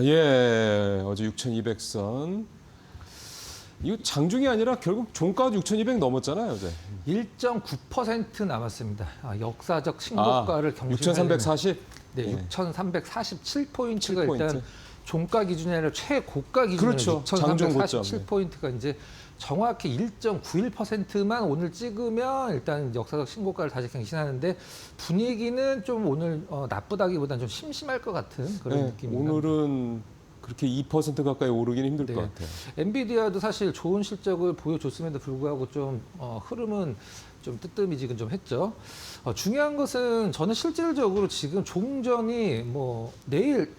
예. 어제 6,200선. 이거 장중이 아니라 결국 종가도 6,200 넘었잖아요, 어제. 1.9% 남았습니다. 역사적 신고가를 경신하려면 6,340? 네, 예. 6,347포인트가 7포인트. 일단 종가 기준이 아니라 최고가 기준으로 그렇죠. 장중 고점. 6,347포인트가 이제 정확히 1.91%만 오늘 찍으면 일단 역사적 신고가를 다시 갱신하는데 분위기는 좀 오늘 나쁘다기보다는 좀 심심할 것 같은 그런 네, 느낌입니다. 오늘은 그렇게 2% 가까이 오르기는 힘들 네. 것 같아요. 엔비디아도 사실 좋은 실적을 보여줬음에도 불구하고 좀 흐름은 좀 뜨뜻미지근 좀 했죠. 중요한 것은 저는 실질적으로 지금 종전이 뭐 내일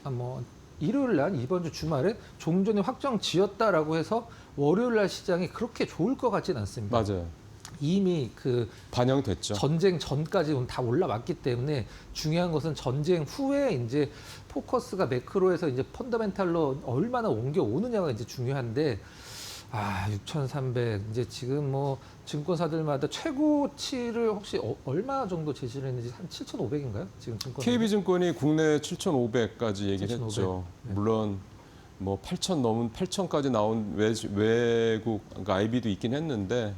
일요일 날 이번 주 주말에 종전이 확정 지었다라고 해서 월요일 날 시장이 그렇게 좋을 것 같지는 않습니다. 맞아요. 이미 그 반영됐죠. 전쟁 전까지 다 올라왔기 때문에 중요한 것은 전쟁 후에 이제 포커스가 매크로에서 이제 펀더멘탈로 얼마나 옮겨오느냐가 이제 중요한데 6,300 이제 지금 뭐 증권사들마다 최고치를 혹시 얼마 정도 제시를 했는지 한 7,500인가요? 지금 증권 KB증권이 국내 7,500까지 얘기를 7,500. 했죠. 네. 물론 뭐 8,000 넘은 8,000까지 나온 외국 그러니까 IB도 있긴 했는데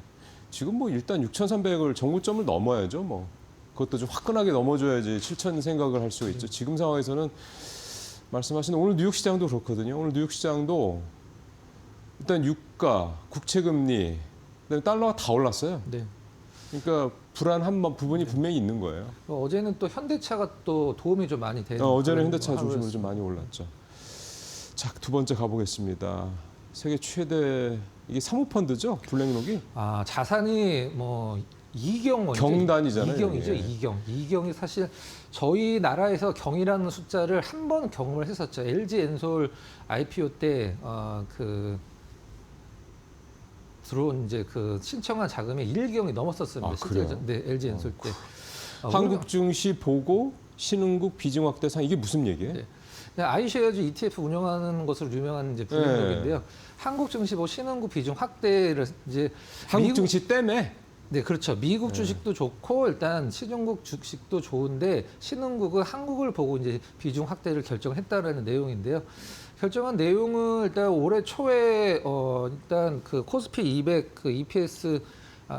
지금 뭐 일단 6,300을 정고점을 넘어야죠. 뭐 그것도 좀 화끈하게 넘어줘야지 7,000 생각을 할 수가 있죠. 지금 상황에서는 말씀하신 오늘 뉴욕 시장도 그렇거든요. 오늘 뉴욕 시장도 일단 유가, 국채금리, 그다음에 달러가 다 올랐어요. 네. 그러니까 불안한 부분이 분명히 있는 거예요. 어제는 또 현대차가 또 도움이 좀 많이 되는 어제는 그런 현대차 중심으로 하루였습니다. 좀 많이 올랐죠. 자, 두 번째 가보겠습니다. 세계 최대 이게 사모펀드죠? 블랙록이? 자산이 뭐 이경원이죠. 경단이잖아요, 이경이죠. 이게. 이경이 사실 저희 나라에서 경이라는 숫자를 한 번 경험을 했었죠. LG 엔솔 IPO 때 들어온 이제 그 신청한 자금이 1경이 넘었었습니다. 그래요? 네, LG 엔솔 때. 한국 증시 보고 신흥국 비중 확대상 이게 무슨 얘기예요? 네. 아이쉐어즈 ETF 운영하는 것으로 유명한 이제 블랙록인데요. 한국 증시 뭐 신흥국 비중 확대를 이제 한국 증시 때문에 네, 그렇죠. 미국 주식도 좋고 일단 시중국 주식도 좋은데 신흥국은 한국을 보고 이제 비중 확대를 결정했다라는 내용인데요. 결정한 내용은 일단 올해 초에 일단 그 코스피 200 그 EPS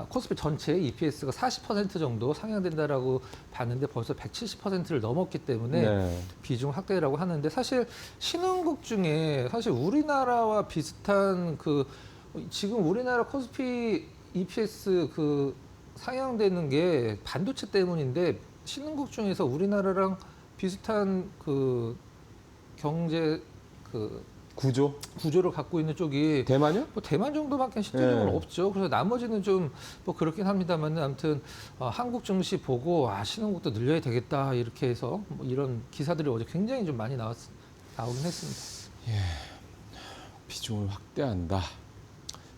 코스피 전체 EPS가 40% 정도 상향된다라고 봤는데 벌써 170%를 넘었기 때문에 네. 비중 확대라고 하는데 사실 신흥국 중에 사실 우리나라와 비슷한 그 지금 우리나라 코스피 EPS 그 상향되는 게 반도체 때문인데 신흥국 중에서 우리나라랑 비슷한 그 경제 그 구조를 갖고 있는 쪽이 대만이요? 뭐 대만 정도밖에 실질적으로 네. 없죠. 그래서 나머지는 좀 뭐 그렇긴 합니다만 아무튼 한국 증시 보고 신흥국도 늘려야 되겠다 이렇게 해서 뭐 이런 기사들이 어제 굉장히 좀 많이 나오긴 했습니다. 비중을 확대한다.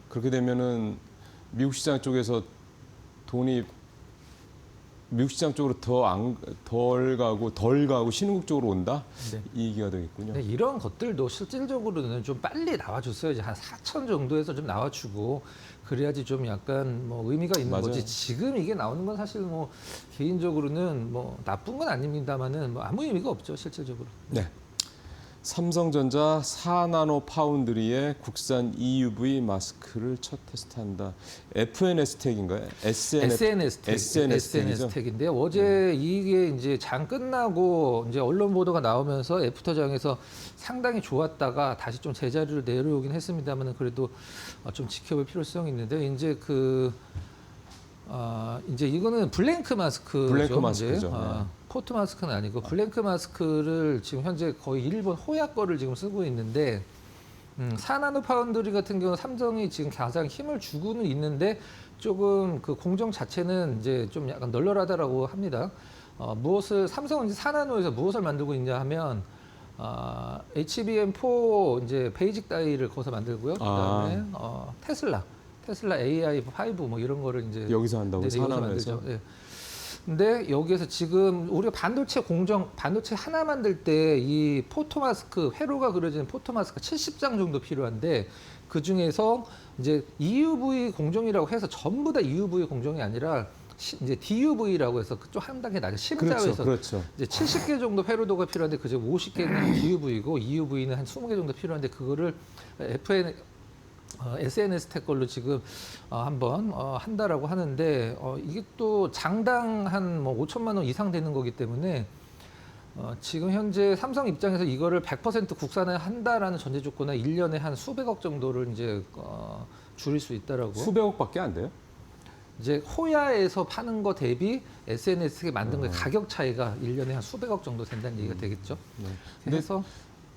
그렇게 되면은 미국 시장 쪽에서 돈이 미국 시장 쪽으로 덜 가고 신흥국 쪽으로 온다? 네. 이 얘기가 되겠군요. 네, 이런 것들도 실질적으로는 좀 빨리 나와줬어야지 한 4천 정도에서 좀 나와주고 그래야지 좀 약간 뭐 의미가 있는 맞아요. 거지. 지금 이게 나오는 건 사실 뭐 개인적으로는 뭐 나쁜 건 아닙니다만은 뭐 아무 의미가 없죠 실질적으로. 네. 삼성전자 4나노 파운드리의 국산 EUV 마스크를 첫 테스트한다. FNS 택인가요? SNS 택이죠? 택인데요. 어제 이게 이제 장 끝나고 이제 언론 보도가 나오면서 애프터장에서 상당히 좋았다가 다시 좀 제자리로 내려오긴 했습니다만은 그래도 좀 지켜볼 필요성이 있는데 이제 이제 이거는 블랭크 마스크죠. 블랭크 마스크죠. 네. 포트 마스크는 아니고 블랭크 마스크를 지금 현재 거의 일본 호야 거를 지금 쓰고 있는데 4나노 파운드리 같은 경우 삼성이 지금 가장 힘을 주고는 있는데 조금 그 공정 자체는 이제 좀 약간 널널하다라고 합니다. 삼성은 이제 4나노에서 무엇을 만들고 있냐 하면 HBM4 이제 베이직 다이를 거기서 만들고요. 그다음에 테슬라 AI5 뭐 이런 거를 이제 여기서 한다고 네, 여기서 4나노에서? 만들죠. 네. 근데 여기에서 지금 우리가 반도체 하나 만들 때 이 포토마스크 회로가 그려지는 포토마스크가 70장 정도 필요한데 그 중에서 이제 EUV 공정이라고 해서 전부 다 EUV 공정이 아니라 이제 DUV라고 해서 그쪽 한 단계 낮은 그렇죠, 심자에서 그렇죠. 이제 70개 정도 회로도가 필요한데 그중 50개는 DUV이고 EUV는 한 20개 정도 필요한데 그거를 SNS 텍 걸로 지금 한번 한다라고 하는데 이게 또 장당 한 뭐 5천만 원 이상 되는 거기 때문에 지금 현재 삼성 입장에서 이거를 100% 국산화 한다라는 전제 조건에 1년에 한 수백억 정도를 이제 줄일 수 있다라고. 수백억밖에 안 돼요? 이제 호야에서 파는 거 대비 SNS에 만든 거의 가격 차이가 1년에 한 수백억 정도 된다는 얘기가 되겠죠. 네. 그래서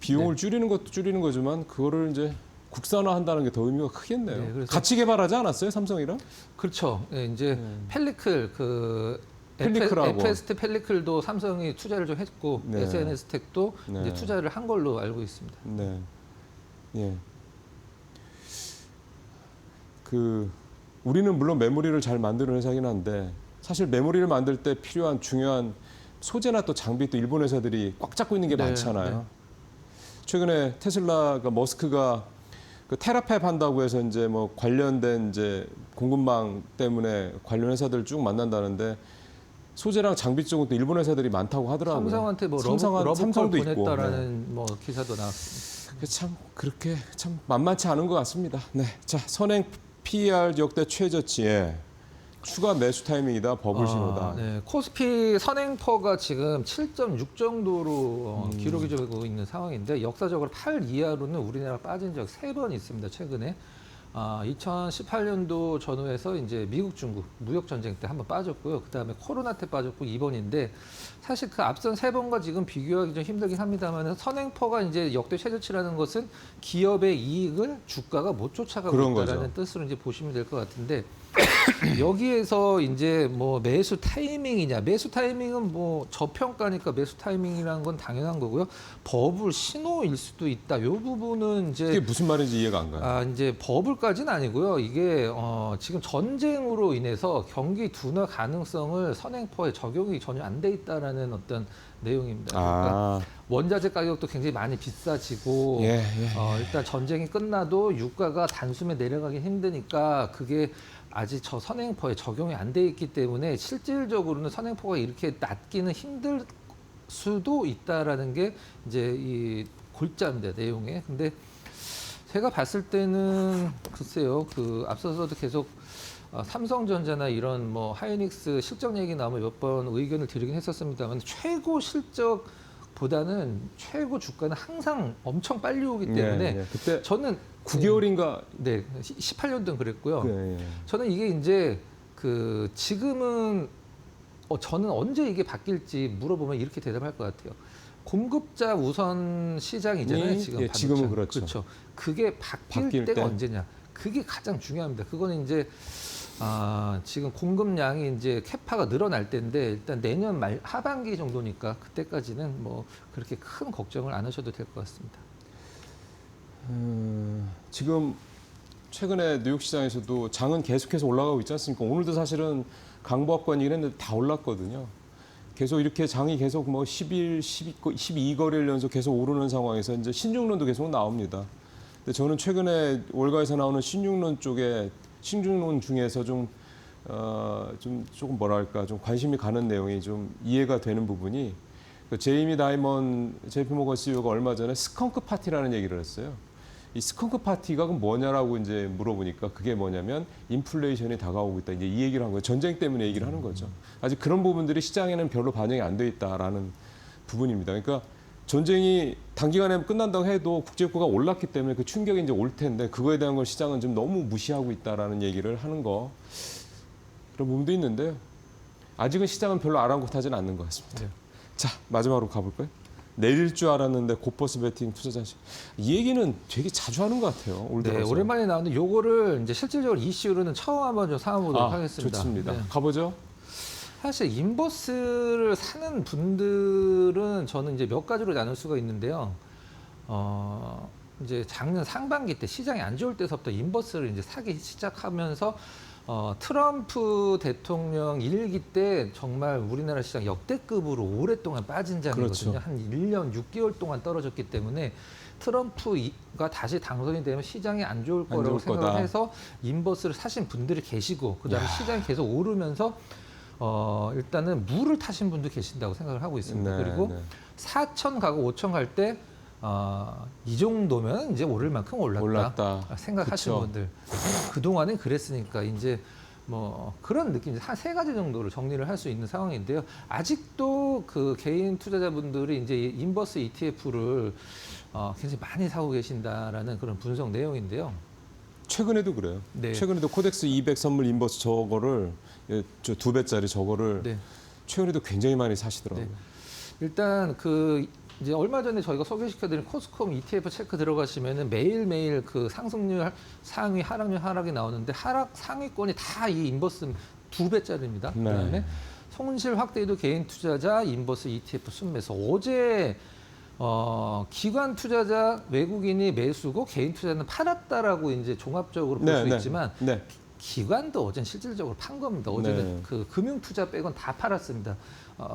비용을 줄이는 것도 줄이는 거지만 그거를 이제 국산화한다는 게 더 의미가 크겠네요. 네, 그래서- 같이 개발하지 않았어요, 삼성이랑? 그렇죠. 예, 이제 펠리클 펠리클하고. FST 펠리클도 삼성이 투자를 좀 했고 네. SNS 텍도 네. 이제 투자를 한 걸로 알고 있습니다. 네. 예. 우리는 물론 메모리를 잘 만드는 회사긴 한데 사실 메모리를 만들 때 필요한 중요한 소재나 또 장비 또 일본 회사들이 꽉 잡고 있는 게 네, 많잖아요. 네. 최근에 테슬라가 머스크가 그 테라팹 한다고 해서 이제 뭐 관련된 이제 공급망 때문에 관련 회사들 쭉 만난다는데 소재랑 장비 쪽은 또 일본 회사들이 많다고 하더라고요. 삼성한테 뭐 삼성도 러브콜 있고. 보냈다라는 뭐 기사도 나왔습니다. 참 그렇게 참 만만치 않은 것 같습니다. 네, 자 선행 PER 역대 최저치에 추가 매수 타이밍이다. 버블 신호다. 네. 코스피 선행퍼가 지금 7.6 정도로 기록이 되고 있는 상황인데 역사적으로 8 이하로는 우리나라 빠진 적 3번 있습니다. 최근에 2018년도 전후에서 이제 미국 중국 무역 전쟁 때 한번 빠졌고요. 그다음에 코로나 때 빠졌고 2번인데 사실 그 앞선 3번과 지금 비교하기 좀 힘들긴 합니다만 선행퍼가 이제 역대 최저치라는 것은 기업의 이익을 주가가 못 쫓아가고 그런 있다라는 뜻으로 이제 보시면 될 것 같은데 여기에서 이제 뭐 매수 타이밍이냐 매수 타이밍은 뭐 저평가니까 매수 타이밍이라는 건 당연한 거고요. 버블 신호일 수도 있다. 이 부분은 이게 이제 무슨 말인지 이해가 안 가요. 이제 버블까지는 아니고요. 이게 지금 전쟁으로 인해서 경기 둔화 가능성을 선행퍼에 적용이 전혀 안 돼 있다라는 어떤 내용입니다. 그러니까 원자재 가격도 굉장히 많이 비싸지고 예. 일단 전쟁이 끝나도 유가가 단숨에 내려가기 힘드니까 그게 아직 저 선행퍼에 적용이 안 돼 있기 때문에 실질적으로는 선행퍼가 이렇게 낮기는 힘들 수도 있다라는 게 이제 이 골자입니다, 내용에. 근데 제가 봤을 때는 글쎄요, 그 앞서서도 계속 삼성전자나 이런 뭐 하이닉스 실적 얘기 나오면 몇 번 의견을 드리긴 했었습니다만 최고 실적보다는 최고 주가는 항상 엄청 빨리 오기 때문에 그때 저는 9개월인가 18년도는 그랬고요. 예. 저는 이게 이제 그 지금은 저는 언제 이게 바뀔지 물어보면 이렇게 대답할 것 같아요. 공급자 우선 시장이잖아요. 지금 예, 지금은 그렇죠. 그렇죠. 그게 바뀔 때가 언제냐? 그게 가장 중요합니다. 그거는 이제 지금 공급량이 이제 캐파가 늘어날 때인데 일단 내년 말 하반기 정도니까 그때까지는 뭐 그렇게 큰 걱정을 안 하셔도 될 것 같습니다. 지금 최근에 뉴욕 시장에서도 장은 계속해서 올라가고 있지 않습니까? 오늘도 사실은 강보합권이긴 했는데 다 올랐거든요. 계속 이렇게 장이 계속 뭐 11, 12거래일 연속 계속 오르는 상황에서 이제 신중론도 계속 나옵니다. 근데 저는 최근에 월가에서 나오는 신중론 중에서 조금 뭐랄까 좀 관심이 가는 내용이 좀 이해가 되는 부분이 제이미 다이먼 JP모건 CEO가 얼마 전에 스컹크 파티라는 얘기를 했어요. 이 스컹크 파티가 뭐냐라고 이제 물어보니까 그게 뭐냐면 인플레이션이 다가오고 있다. 이제 이 얘기를 한 거예요. 전쟁 때문에 얘기를 하는 거죠. 아직 그런 부분들이 시장에는 별로 반영이 안 돼 있다라는 부분입니다. 그러니까 전쟁이 단기간에 끝난다고 해도 국제유가가 올랐기 때문에 그 충격이 이제 올 텐데 그거에 대한 걸 시장은 좀 너무 무시하고 있다라는 얘기를 하는 거 그런 부분도 있는데요. 아직은 시장은 별로 아랑곳하지는 않는 것 같습니다. 자, 마지막으로 가볼까요? 내릴 줄 알았는데 고퍼스 베팅 투자자 이 얘기는 되게 자주 하는 것 같아요. 올 네, 들어서. 오랜만에 나오는데 요거를 이제 실질적으로 이슈로는 처음 한번 좀 삼아보도록 하겠습니다. 좋습니다. 네. 가보죠. 사실 인버스를 사는 분들은 저는 이제 몇 가지로 나눌 수가 있는데요. 이제 작년 상반기 때 시장이 안 좋을 때서부터 인버스를 이제 사기 시작하면서 트럼프 대통령 1기 때 정말 우리나라 시장 역대급으로 오랫동안 빠진 장이거든요. 그렇죠. 한 1년 6개월 동안 떨어졌기 때문에 트럼프가 다시 당선이 되면 시장이 안 좋을 거라고 생각을 해서 인버스를 사신 분들이 계시고 그다음에 시장이 계속 오르면서 일단은 무를 타신 분도 계신다고 생각을 하고 있습니다. 그리고 4천 가고 5천 갈 때 이 정도면 이제 오를 만큼 올랐다 생각하시는 그쵸. 분들, 그동안에 그랬으니까 이제 뭐 그런 느낌, 한 세 가지 정도로 정리를 할 수 있는 상황인데요. 아직도 그 개인 투자자분들이 이제 인버스 ETF를 굉장히 많이 사고 계신다라는 그런 분석 내용인데요. 최근에도 그래요. 네. 최근에도 코덱스 200 선물 인버스 저거를 저 2배짜리 저거를 네. 최근에도 굉장히 많이 사시더라고요. 네. 일단 그 이제 얼마 전에 저희가 소개시켜드린 코스콤 ETF 체크 들어가시면은 매일매일 그 상승률 상위, 하락률, 하락이 나오는데 하락 상위권이 다 이 인버스 2배짜리입니다. 네. 그다음에 손실 확대도 개인 투자자 인버스 ETF 순매수. 어제 기관 투자자 외국인이 매수고 개인 투자자는 팔았다라고 이제 종합적으로 볼 수 있지만 네. 기관도 어제는 실질적으로 판 겁니다. 어제는 네. 그 금융 투자 빼곤 다 팔았습니다.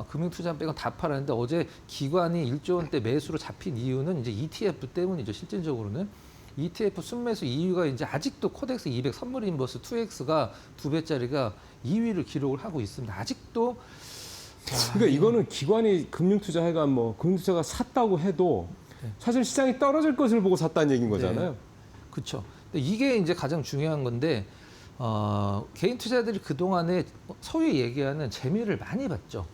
금융 투자 빼곤 다 팔았는데 어제 기관이 1조 원대 매수로 잡힌 이유는 이제 ETF 때문이죠. 실질적으로는 ETF 순매수 2위가 이제 아직도 코덱스 200 선물 인버스 2X가 2배짜리가 2위를 기록을 하고 있습니다. 아직도 그러니까 이거는 기관이 금융투자회가 뭐 금융투자가 샀다고 해도 네. 사실 시장이 떨어질 것을 보고 샀다는 얘기인 거잖아요. 그렇죠. 이게 이제 가장 중요한 건데 개인 투자자들이 그동안에 소위 얘기하는 재미를 많이 봤죠.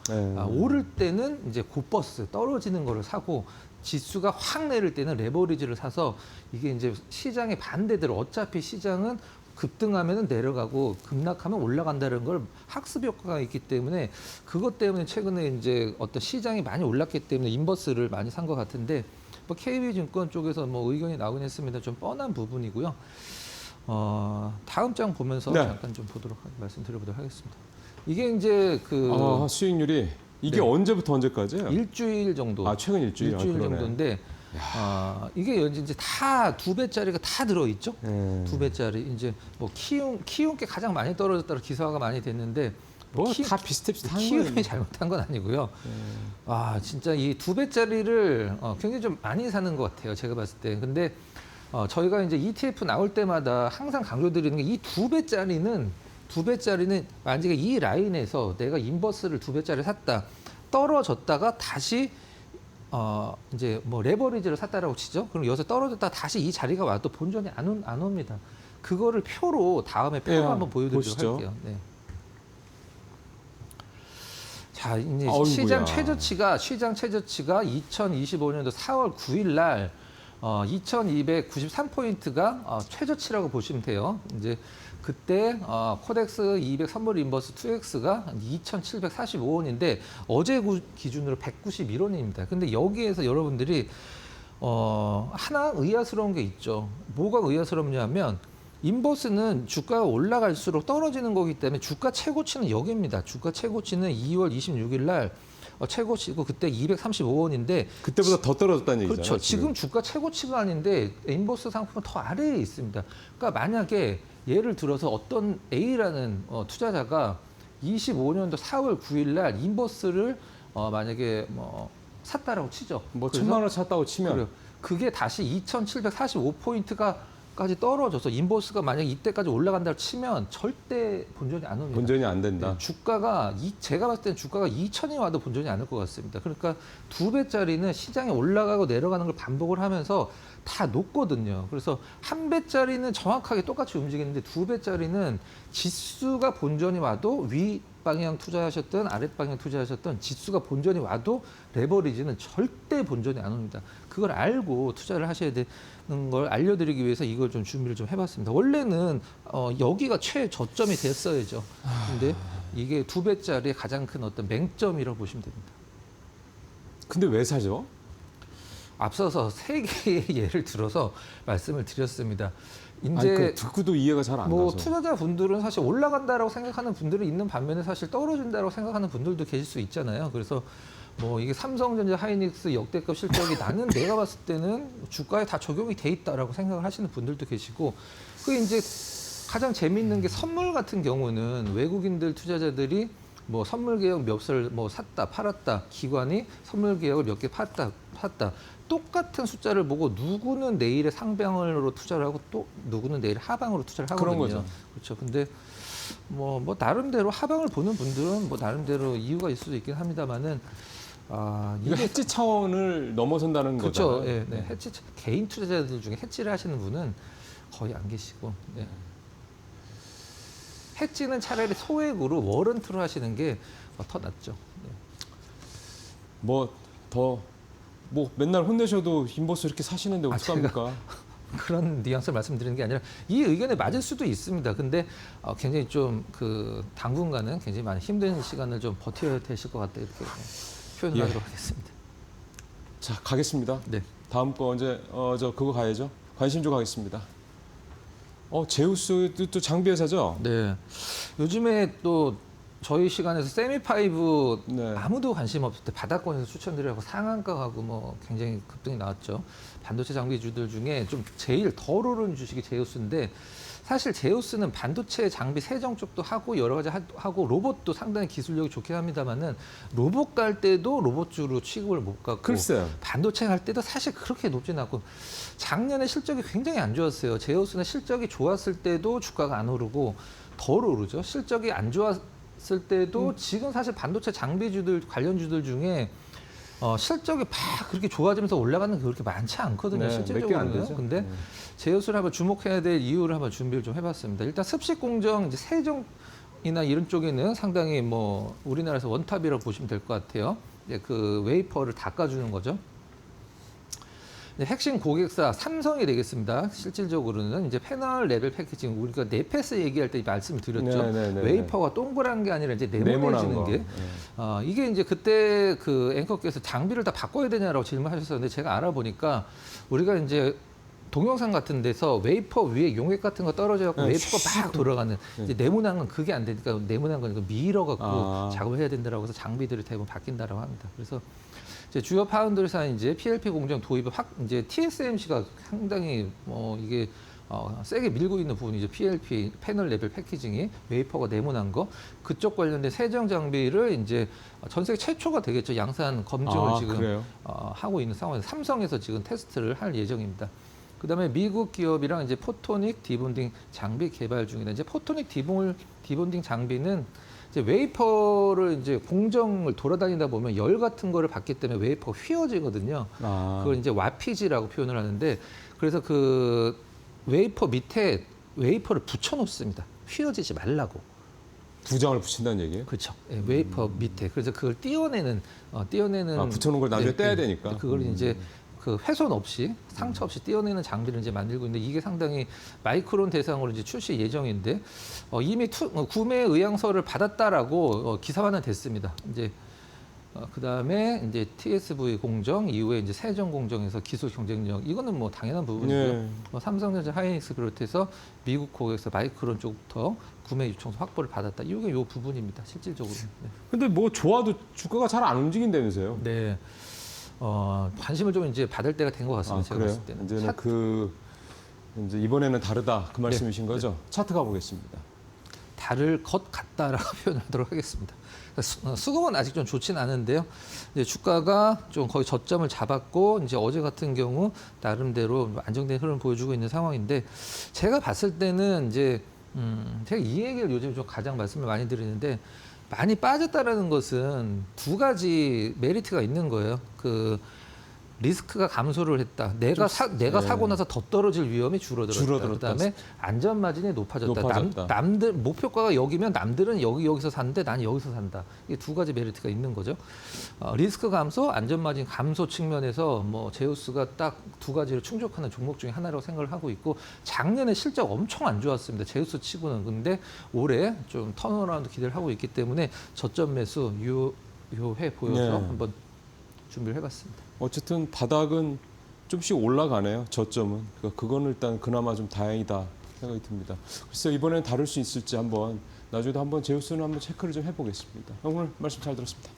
오를 때는 이제 곧버스 떨어지는 거를 사고 지수가 확 내릴 때는 레버리지를 사서 이게 이제 시장의 반대대로 어차피 시장은 급등하면 내려가고 급락하면 올라간다는 걸 학습 효과가 있기 때문에 그것 때문에 최근에 이제 어떤 시장이 많이 올랐기 때문에 인버스를 많이 산 것 같은데 뭐 KB증권 쪽에서 뭐 의견이 나오긴 했습니다. 좀 뻔한 부분이고요. 다음 장 보면서 네. 잠깐 좀 말씀드려보도록 하겠습니다. 이게 이제 그 수익률이 이게 네. 언제부터 언제까지예요? 일주일 정도. 최근 일주일. 정도인데 이게 이제 다 2배짜리가 다 들어있죠. 2배짜리 이제 뭐 키움 게 가장 많이 떨어졌다고 기사화가 많이 됐는데 뭐 다 비슷비슷한 거예요. 키움이 잘못한 건 아니고요. 진짜 이 2배짜리를 굉장히 좀 많이 사는 것 같아요. 제가 봤을 때. 근데 저희가 이제 ETF 나올 때마다 항상 강조드리는 게 이 2배짜리는 만약에 이 라인에서 내가 인버스를 2배짜리 샀다 떨어졌다가 다시 이제 뭐 레버리지를 샀다라고 치죠. 그럼 여기서 떨어졌다 다시 이 자리가 와도 본전이 안 옵니다. 그거를 표로 다음에 표로 한번 보여드리도록 보시죠. 할게요. 네. 자, 이제 아이고야. 시장 최저치가 2025년도 4월 9일 날 2293포인트가 최저치라고 보시면 돼요. 이제 그때 코덱스 200 선물 인버스 2X가 2,745원인데 어제 기준으로 191원입니다. 근데 여기에서 여러분들이 하나 의아스러운 게 있죠. 뭐가 의아스럽냐면 인버스는 주가가 올라갈수록 떨어지는 거기 때문에 주가 최고치는 여기입니다. 주가 최고치는 2월 26일 날 최고치고 그때 235원인데 그때보다 더 떨어졌다는 얘기잖아요. 그렇죠. 지금 주가 최고치가 아닌데 인버스 상품은 더 아래에 있습니다. 그러니까 만약에 예를 들어서 어떤 A라는 투자자가 25년도 4월 9일 날 인버스를 만약에 뭐 샀다라고 치죠. 뭐 1,000만 원 샀다고 치면 그래요. 그게 다시 2,745포인트가 까지 떨어져서 인버스가 만약 이때까지 올라간다고 치면 절대 본전이 안 옵니다. 본전이 안 된다. 네, 주가가 제가 봤을 때는 주가가 2천이 와도 본전이 안 올 것 같습니다. 그러니까 2배짜리는 시장에 올라가고 내려가는 걸 반복을 하면서 다 높거든요. 그래서 1배짜리는 정확하게 똑같이 움직이는데 2배짜리는 지수가 본전이 와도 위 방향 투자하셨든 아랫 방향 투자하셨든 지수가 본전이 와도 레버리지는 절대 본전이 안 옵니다. 그걸 알고 투자를 하셔야 되는 걸 알려드리기 위해서 이걸 좀 준비를 좀 해봤습니다. 원래는 여기가 최저점이 됐어야죠. 근데 이게 2배짜리의 가장 큰 어떤 맹점이라고 보시면 됩니다. 근데 왜 사죠? 앞서서 세 개의 예를 들어서 말씀을 드렸습니다. 이제 듣고도 이해가 잘 안 가서. 투자자 분들은 사실 올라간다라고 생각하는 분들이 있는 반면에 사실 떨어진다라고 생각하는 분들도 계실 수 있잖아요. 그래서 뭐 이게 삼성전자, 하이닉스 역대급 실적이 나는 내가 봤을 때는 주가에 다 적용이 돼 있다라고 생각을 하시는 분들도 계시고, 그 이제 가장 재미있는 게 선물 같은 경우는 외국인들 투자자들이 뭐 선물 계약 몇설 뭐 샀다 팔았다, 기관이 선물 계약을 몇 개 팠다 똑같은 숫자를 보고 누구는 내일의 상방으로 투자를 하고 또 누구는 내일 하방으로 투자를 하거든요. 그런 거죠. 그렇죠. 근데 뭐 나름대로 하방을 보는 분들은 뭐 나름대로 이유가 있을 수도 있긴 합니다만은 이거 해지 차원을 넘어선다는 그렇죠. 거잖아요. 예, 네. 해치 개인 투자자들 중에 해지를 하시는 분은 거의 안 계시고 네. 해지는 차라리 소액으로 워런트로 하시는 게 더 낫죠. 네. 뭐 맨날 혼내셔도 인버스 이렇게 사시는데 어떡합니까? 그런 뉘앙스를 말씀드리는 게 아니라 이 의견에 맞을 수도 있습니다. 근데 굉장히 좀 그 당분간은 굉장히 많이 힘든 시간을 좀 버텨야 되실 것 같다 이렇게 표현하도록 하겠습니다. 자, 가겠습니다. 네. 다음 거 언제 저 그거 가야죠. 관심주 가겠습니다. 제우스도 또 장비 회사죠? 네. 요즘에 또 저희 시간에서 세미5 네. 아무도 관심 없을 때 바닥권에서 추천드리라고 상한가 가고 뭐 굉장히 급등이 나왔죠. 반도체 장비주들 중에 좀 제일 덜 오르는 주식이 제우스인데 사실 제우스는 반도체 장비 세정 쪽도 하고 여러 가지 하고 로봇도 상당히 기술력이 좋긴 합니다만은 로봇 갈 때도 로봇주로 취급을 못 갖고 글쎄요. 반도체 갈 때도 사실 그렇게 높진 않고 작년에 실적이 굉장히 안 좋았어요. 제우스는 실적이 좋았을 때도 주가가 안 오르고 덜 오르죠. 실적이 안 좋았을 때도 지금 사실 반도체 장비주들 관련주들 중에 실적이 막 그렇게 좋아지면서 올라가는 게 그렇게 많지 않거든요. 네, 몇개안 실질적으로는. 되죠. 근데 제우스를 한번 주목해야 될 이유를 한번 준비를 좀 해봤습니다. 일단 습식 공정, 이제 세정이나 이런 쪽에는 상당히 뭐 우리나라에서 원탑이라고 보시면 될 것 같아요. 이제 그 웨이퍼를 닦아주는 거죠. 핵심 고객사 삼성이 되겠습니다. 실질적으로는 이제 패널 레벨 패키징 우리가 네페스 얘기할 때 말씀을 드렸죠. 네네네네. 웨이퍼가 동그란 게 아니라 이제 네모난 네모내지는 거. 게 네. 이게 이제 그때 그 앵커께서 장비를 다 바꿔야 되냐라고 질문하셨었는데 제가 알아보니까 우리가 이제 동영상 같은 데서 웨이퍼 위에 용액 같은 거 떨어져 갖고 네, 웨이퍼가 막 돌아가는 이제 네모난 건 그게 안 되니까 네모난 거니까 밀어 갖고 아. 작업을 해야 된다라고 해서 장비들이 대부분 바뀐다라고 합니다. 그래서 이제 주요 파운드리사 이제 PLP 공정 도입을 이제 TSMC가 상당히 이게 세게 밀고 있는 부분이 이제 PLP 패널 레벨 패키징이 웨이퍼가 네모난 거 그쪽 관련된 세정 장비를 이제 전 세계 최초가 되겠죠. 양산 검증을 지금 그래요? 하고 있는 상황에서 삼성에서 지금 테스트를 할 예정입니다. 그다음에 미국 기업이랑 이제 포토닉 디본딩 장비 개발 중이다. 이제 포토닉 디본딩 장비는 이제 웨이퍼를 이제 공정을 돌아다니다 보면 열 같은 거를 받기 때문에 웨이퍼가 휘어지거든요. 그걸 이제 와피지라고 표현을 하는데 그래서 그 웨이퍼 밑에 웨이퍼를 붙여 놓습니다. 휘어지지 말라고. 부장을 붙인다는 얘기예요? 그렇죠. 예, 웨이퍼 밑에. 그래서 그걸 띄어내는 붙여놓은 걸 나중에 떼야 되니까. 그걸 이제 그 훼손 없이 상처 없이 띄어내는 장비를 이제 만들고 있는데 이게 상당히 마이크론 대상으로 이제 출시 예정인데 이미 구매 의향서를 받았다라고 기사화는 됐습니다. 이제 그다음에 이제 TSV 공정 이후에 이제 세정 공정에서 기술 경쟁력 이거는 뭐 당연한 부분이고요. 네. 삼성전자, 하이닉스 비롯해서 미국 고객사 마이크론 쪽부터 구매 요청서 확보를 받았다. 이게 요 부분입니다. 실질적으로. 네. 근데 뭐 좋아도 주가가 잘 안 움직인다면서요? 네. 관심을 좀 이제 받을 때가 된 것 같습니다. 제가 그래요? 봤을 때는. 이제는 이제 이번에는 다르다 그 말씀이신 거죠? 차트 가보겠습니다. 다를 것 같다라고 표현하도록 하겠습니다. 수급은 아직 좀 좋진 않은데요. 이제 주가가 좀 거의 저점을 잡았고 이제 어제 같은 경우 나름대로 안정된 흐름을 보여주고 있는 상황인데 제가 봤을 때는 이제 제가 이 얘기를 요즘 좀 가장 말씀을 많이 드리는데 많이 빠졌다라는 것은 두 가지 메리트가 있는 거예요. 그 리스크가 감소를 했다. 내가 사고 나서 더 떨어질 위험이 줄어들었다. 그다음에 안전 마진이 높아졌다. 남들 목표가가 여기면 남들은 여기서 사는데 나는 여기서 산다. 이게 두 가지 메리트가 있는 거죠. 리스크 감소, 안전 마진 감소 측면에서 뭐 제우스가 딱 두 가지를 충족하는 종목 중에 하나라고 생각을 하고 있고 작년에 실적 엄청 안 좋았습니다. 제우스 치고는. 근데 올해 좀 턴어라운드 기대를 하고 있기 때문에 저점 매수 요회 보여서 한번 준비를 해봤습니다. 어쨌든 바닥은 좀씩 올라가네요. 저점은. 그거는 일단 그나마 좀 다행이다 생각이 듭니다. 글쎄요, 이번엔 다룰 수 있을지 나중에도 한번 제우스는 한번 체크를 좀 해보겠습니다. 오늘 말씀 잘 들었습니다.